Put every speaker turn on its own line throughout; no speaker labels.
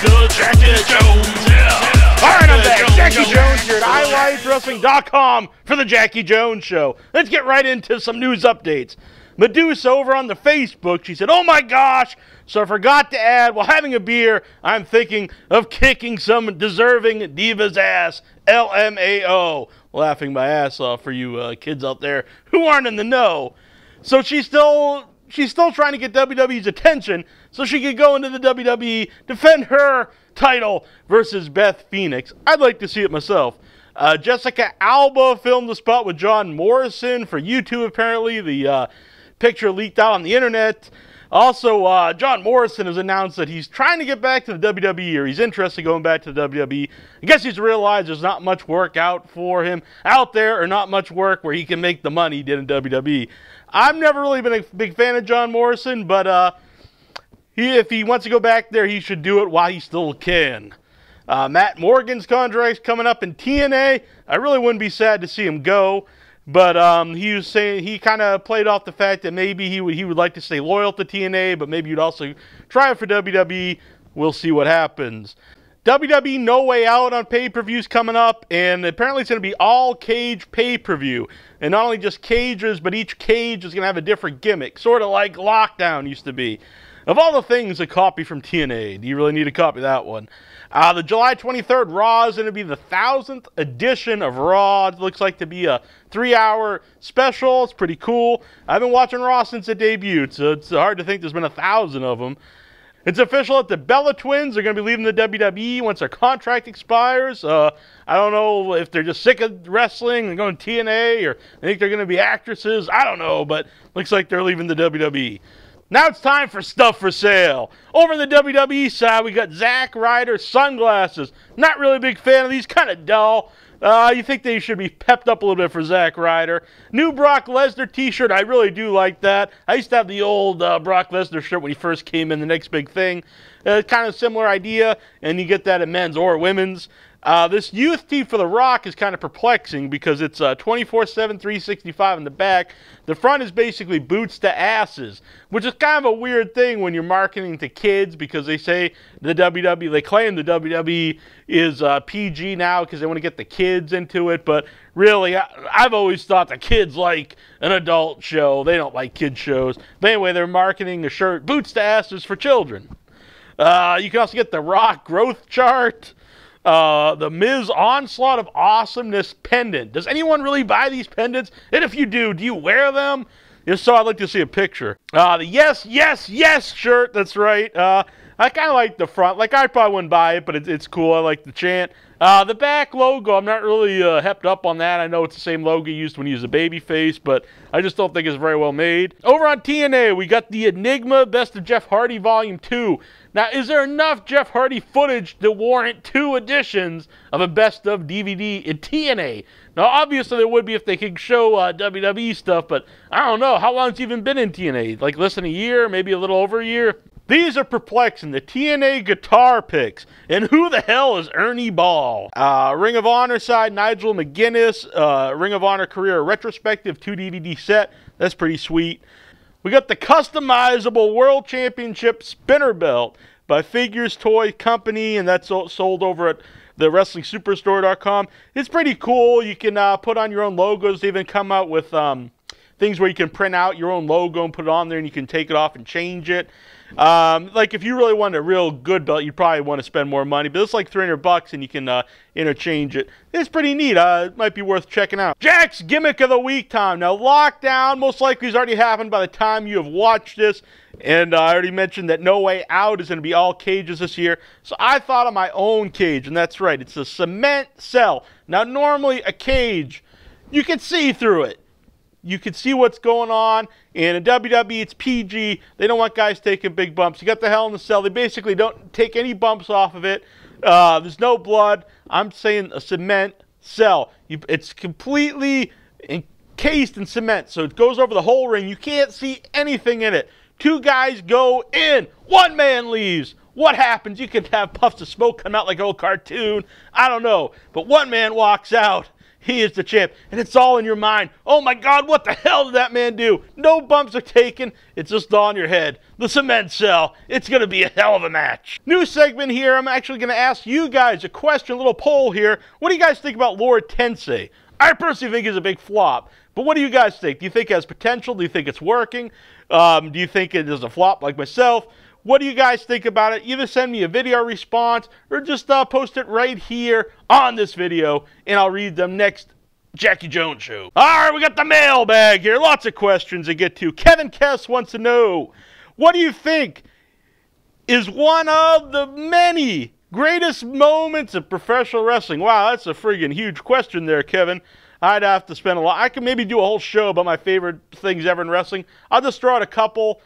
The Jackie Jones, yeah.
All right, I'm back. Jackie Jones here at iLifeWrestling.com for the Jackie Jones Show. Let's get right into some news updates. Medusa over on the Facebook, she said, "Oh my gosh, so I forgot to add, while having a beer, I'm thinking of kicking some deserving diva's ass, LMAO." Laughing my ass off for you kids out there who aren't in the know. So she's still trying to get WWE's attention so she could go into the WWE, defend her title versus Beth Phoenix. I'd like to see it myself. Jessica Alba filmed the spot with John Morrison for YouTube, apparently. The picture leaked out on the internet. Also, John Morrison has announced that he's trying to get back to the WWE, or he's interested in going back to the WWE. I guess he's realized there's not much work out for him out there, or not much work where he can make the money he did in WWE. I've never really been a big fan of John Morrison, but if he wants to go back there, he should do it while he still can. Matt Morgan's contract's coming up in TNA. I really wouldn't be sad to see him go. But he was saying, he kind of played off the fact that maybe he would like to stay loyal to TNA, but maybe he'd also try it for WWE. We'll see what happens. WWE No Way Out on pay-per-views coming up, and apparently it's going to be all cage pay-per-view. And not only just cages, but each cage is going to have a different gimmick, sort of like Lockdown used to be. Of all the things a copy from TNA, do you really need to copy that one? The July 23rd Raw is going to be the 1000th edition of Raw. It looks like to be a 3-hour special. It's pretty cool. I've been watching Raw since it debuted, so it's hard to think there's been 1,000 of them. It's official that the Bella Twins are going to be leaving the WWE once their contract expires. I don't know if they're just sick of wrestling and going to TNA, or I think they're going to be actresses. I don't know, but looks like they're leaving the WWE. Now it's time for stuff for sale. Over on the WWE side, we got Zack, Ryder sunglasses. Not really a big fan of these, kind of dull. You think they should be pepped up a little bit for Zack Ryder. New Brock Lesnar t-shirt, I really do like that. I used to have the old Brock Lesnar shirt when he first came in, the next big thing. Kind of similar idea, and you get that in men's or women's. This youth tee for The Rock is kind of perplexing because it's 24/7, 365 in the back. The front is basically boots to asses, which is kind of a weird thing when you're marketing to kids, because they say the WWE, they claim the WWE is PG now because they want to get the kids into it, but really, I've always thought the kids like an adult show. They don't like kid shows. But anyway, they're marketing a shirt, boots to asses for children. You can also get the Rock growth chart. The Miz Onslaught of Awesomeness pendant. Does anyone really buy these pendants? And if you do you wear them? If so, I'd like to see a picture. The Yes, Yes, Yes shirt. That's right. I kind of like the front. Like, I probably wouldn't buy it, but it's cool. I like the chant. The back logo, I'm not really hepped up on that. I know it's the same logo used when you use a baby face, but I just don't think it's very well made. Over on TNA, we got the Enigma Best of Jeff Hardy Volume 2. Now, is there enough Jeff Hardy footage to warrant 2 editions of a Best of DVD in TNA? Now, obviously, there would be if they could show WWE stuff, but I don't know. How long's he even been in TNA? Like less than a year? Maybe a little over a year? These are perplexing. The TNA Guitar Picks. And who the hell is Ernie Ball? Ring of Honor side, Nigel McGuinness. Ring of Honor Career Retrospective 2 DVD set. That's pretty sweet. We got the Customizable World Championship Spinner Belt by Figures Toy Company, and that's sold over at the WrestlingSuperstore.com. It's pretty cool. You can put on your own logos. They even come out with things where you can print out your own logo and put it on there, and you can take it off and change it. Like if you really want a real good belt, you probably want to spend more money, but it's like $300 and you can interchange it. It's pretty neat. It might be worth checking out. Jack's Gimmick of the Week time. Now, Lockdown most likely has already happened by the time you have watched this, and I already mentioned that No Way Out is going to be all cages this year, so I thought of my own cage, and that's right. It's a cement cell. Now, normally a cage, you can see through it. You can see what's going on, and in WWE, it's PG. They don't want guys taking big bumps. You got the Hell in the Cell. They basically don't take any bumps off of it. There's no blood. I'm saying a cement cell. It's completely encased in cement, so it goes over the whole ring. You can't see anything in it. 2 guys go in. 1 man leaves. What happens? You could have puffs of smoke come out like an old cartoon. I don't know. But 1 man walks out. He is the champ, and it's all in your mind. Oh my God, what the hell did that man do? No bumps are taken. It's just all in your head. The cement cell. It's going to be a hell of a match. New segment here. I'm actually going to ask you guys a question, a little poll here. What do you guys think about Lord Tensei? I personally think he's a big flop. But what do you guys think? Do you think it has potential? Do you think it's working? Do you think it is a flop like myself? What do you guys think about it? Either send me a video response or just post it right here on this video, and I'll read them next Jackie Jones Show. All right, we got the mailbag here. Lots of questions to get to. Kevin Kess wants to know, what do you think is one of the many greatest moments of professional wrestling? Wow, that's a friggin' huge question there, Kevin. I'd have to spend a lot. I could maybe do a whole show about my favorite things ever in wrestling. I'll just throw out a couple.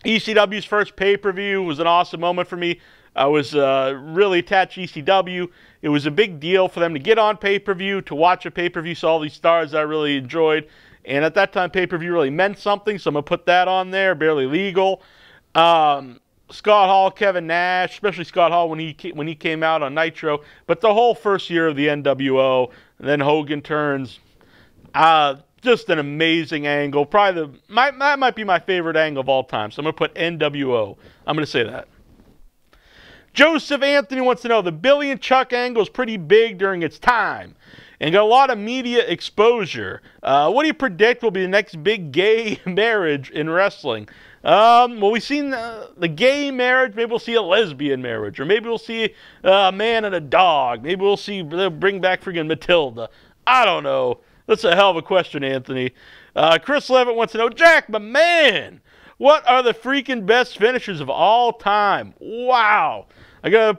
ECW's first pay-per-view was an awesome moment for me. I was really attached to ECW. It was a big deal for them to get on pay-per-view, to watch a pay-per-view, saw all these stars I really enjoyed. And at that time, pay-per-view really meant something, so I'm going to put that on there, Barely Legal. Scott Hall, Kevin Nash, especially Scott Hall when he came out on Nitro. But the whole first year of the NWO, and then Hogan turns. Just an amazing angle. Probably that might be my favorite angle of all time. So I'm going to put NWO. I'm going to say that. Joseph Anthony wants to know, the Billy and Chuck angle is pretty big during its time and got a lot of media exposure. What do you predict will be the next big gay marriage in wrestling? Well, we've seen the gay marriage. Maybe we'll see a lesbian marriage. Or maybe we'll see a man and a dog. Maybe we'll see, they'll bring back friggin' Matilda. I don't know. That's a hell of a question, Anthony. Chris Levitt wants to know, Jack, my man, what are the freaking best finishers of all time? Wow. I gotta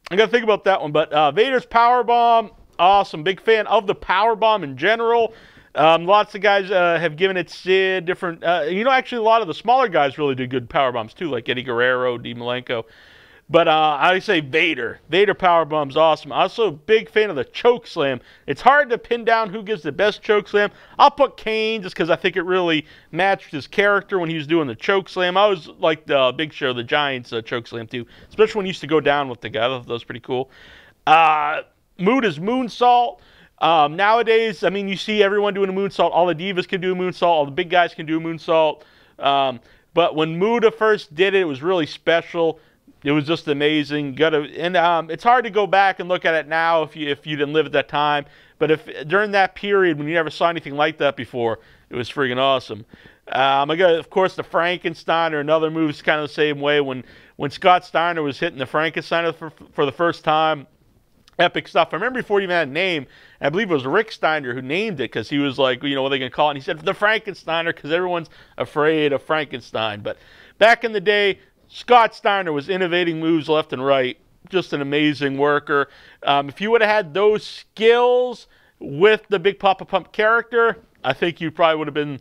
think about that one. But Vader's powerbomb, awesome. Big fan of the powerbomb in general. Lots of guys have given it Sid, different, actually a lot of the smaller guys really did good powerbombs too, like Eddie Guerrero, Dean Malenko. But I say Vader. Vader powerbomb's awesome. Also, big fan of the choke slam. It's hard to pin down who gives the best choke slam. I'll put Kane just because I think it really matched his character when he was doing the choke slam. I always liked the Big Show, the Giants choke slam too, especially when he used to go down with the guy. I thought that was pretty cool. Muda's moonsault. Nowadays, I mean, you see everyone doing a moonsault. All the divas can do a moonsault. All the big guys can do a moonsault. But when Muda first did it, it was really special. It was just amazing. It's hard to go back and look at it now if you didn't live at that time. But if during that period when you never saw anything like that before, it was friggin' awesome. I got, of course, the Frankenstein or another move is kind of the same way. When Scott Steiner was hitting the Frankenstein for the first time, epic stuff. I remember before he even had a name, I believe it was Rick Steiner who named it because he was like, what are they going to call it? And he said the Frankensteiner because everyone's afraid of Frankenstein. But back in the day, Scott Steiner was innovating moves left and right. Just an amazing worker. If you would have had those skills with the Big Papa Pump character, I think you probably would have been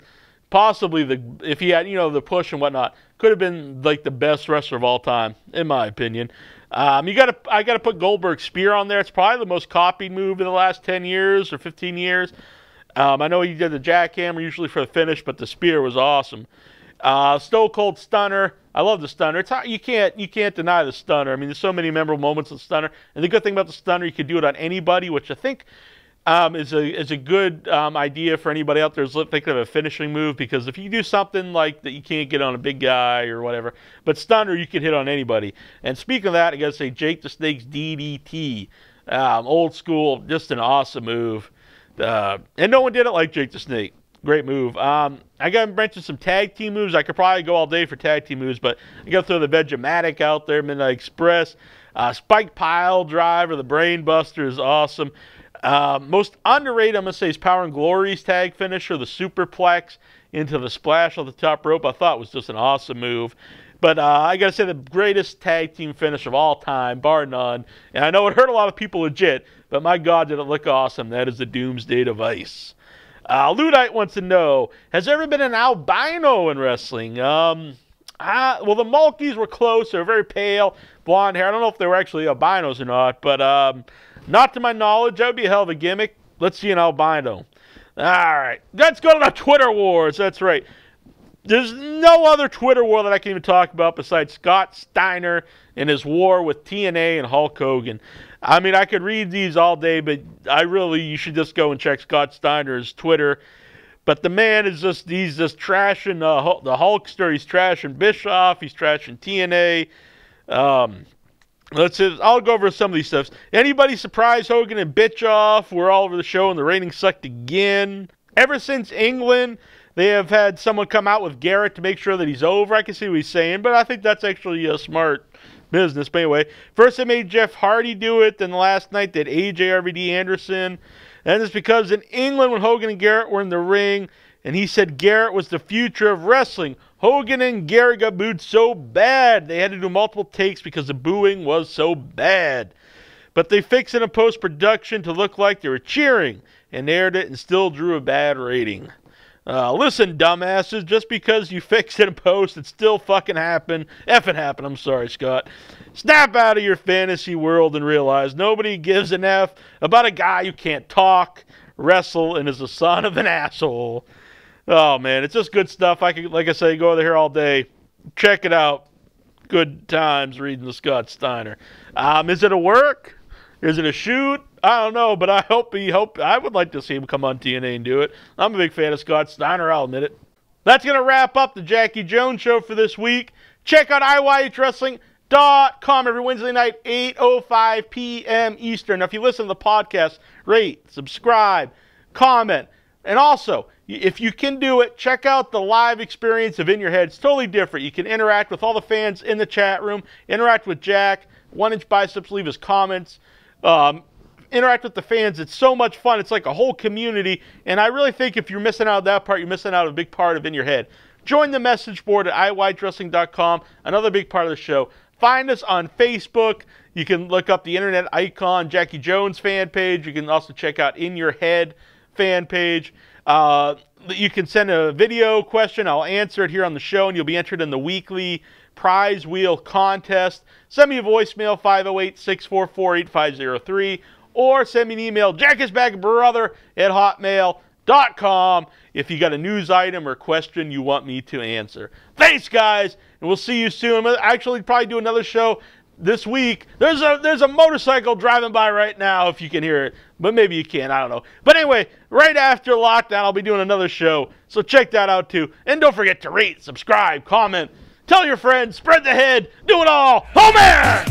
possibly if he had, the push and whatnot, could have been like the best wrestler of all time, in my opinion. I gotta put Goldberg's spear on there. It's probably the most copied move in the last 10 years or 15 years. I know he did the jackhammer usually for the finish, but the spear was awesome. Stone Cold Stunner. I love the Stunner. You can't deny the Stunner. I mean, there's so many memorable moments of the Stunner. And the good thing about the Stunner, you can do it on anybody, which I think is a good idea for anybody out there who's thinking of a finishing move. Because if you do something like that, you can't get on a big guy or whatever. But Stunner, you can hit on anybody. And speaking of that, I got to say Jake the Snake's DDT. Old school, just an awesome move. And no one did it like Jake the Snake. Great move. I got to mention some tag team moves. I could probably go all day for tag team moves, but I got to throw the Vegematic out there, Midnight Express. Spike Pile Driver, the Brain Buster is awesome. Most underrated, I'm going to say, is Power and Glory's tag finisher, the Superplex into the splash on the top rope. I thought was just an awesome move. But I got to say the greatest tag team finish of all time, bar none. And I know it hurt a lot of people legit, but my God, did it look awesome. That is the Doomsday Device. Ludite wants to know, has there ever been an albino in wrestling? Well, the Mulkeys were close. They were very pale, blonde hair. I don't know if they were actually albinos or not, but not to my knowledge. That would be a hell of a gimmick. Let's see an albino. All right. Let's go to the Twitter wars. That's right. There's no other Twitter war that I can even talk about besides Scott Steiner and his war with TNA and Hulk Hogan. I mean, I could read these all day, but you should just go and check Scott Steiner's Twitter. But the man is he's just trashing the Hulkster. He's trashing Bischoff. He's trashing TNA. I'll go over some of these stuff. Anybody surprised Hogan and Bischoff were all over the show and the ratings sucked again? Ever since England, they have had someone come out with Garrett to make sure that he's over. I can see what he's saying, but I think that's actually a smart business. But anyway, first they made Jeff Hardy do it, then last night they had AJ RVD Anderson. And it's because in England, when Hogan and Garrett were in the ring, and he said Garrett was the future of wrestling, Hogan and Garrett got booed so bad, they had to do multiple takes because the booing was so bad. But they fixed it in post-production to look like they were cheering, and aired it and still drew a bad rating. Listen, dumbasses, just because you fixed it in post, it still fucking happened. Effing happened, I'm sorry, Scott. Snap out of your fantasy world and realize nobody gives an F about a guy who can't talk, wrestle, and is the son of an asshole. Oh, man, it's just good stuff. Like I say, go over there all day. Check it out. Good times reading the Scott Steiner. Is it a work? Is it a shoot? I don't know, but I would like to see him come on TNA and do it. I'm a big fan of Scott Steiner, I'll admit it. That's going to wrap up the Jackie Jones Show for this week. Check out IYHWrestling.com every Wednesday night, 8:05 p.m. Eastern. Now, if you listen to the podcast, rate, subscribe, comment, and also, if you can do it, check out the live experience of In Your Head. It's totally different. You can interact with all the fans in the chat room, interact with Jack, 1-inch biceps, leave his comments, interact with the fans. It's so much fun. It's like a whole community, and I really think if you're missing out on that part, you're missing out on a big part of In Your Head. Join the message board at IYHWrestling.com, another big part of the show. Find us on Facebook. You can look up the internet icon, Jackie Jones fan page. You can also check out In Your Head fan page. You can send a video question. I'll answer it here on the show, and you'll be entered in the weekly prize wheel contest. Send me a voicemail, 508-644-8503, or send me an email, jackisbackbrother@hotmail.com, if you got a news item or question you want me to answer. Thanks, guys, and we'll see you soon. I'll actually probably do another show this week. There's a motorcycle driving by right now, if you can hear it, but maybe you can't. I don't know. But anyway, right after lockdown, I'll be doing another show, so check that out too. And don't forget to rate, subscribe, comment, tell your friends, spread the head, do it all. Oh, man!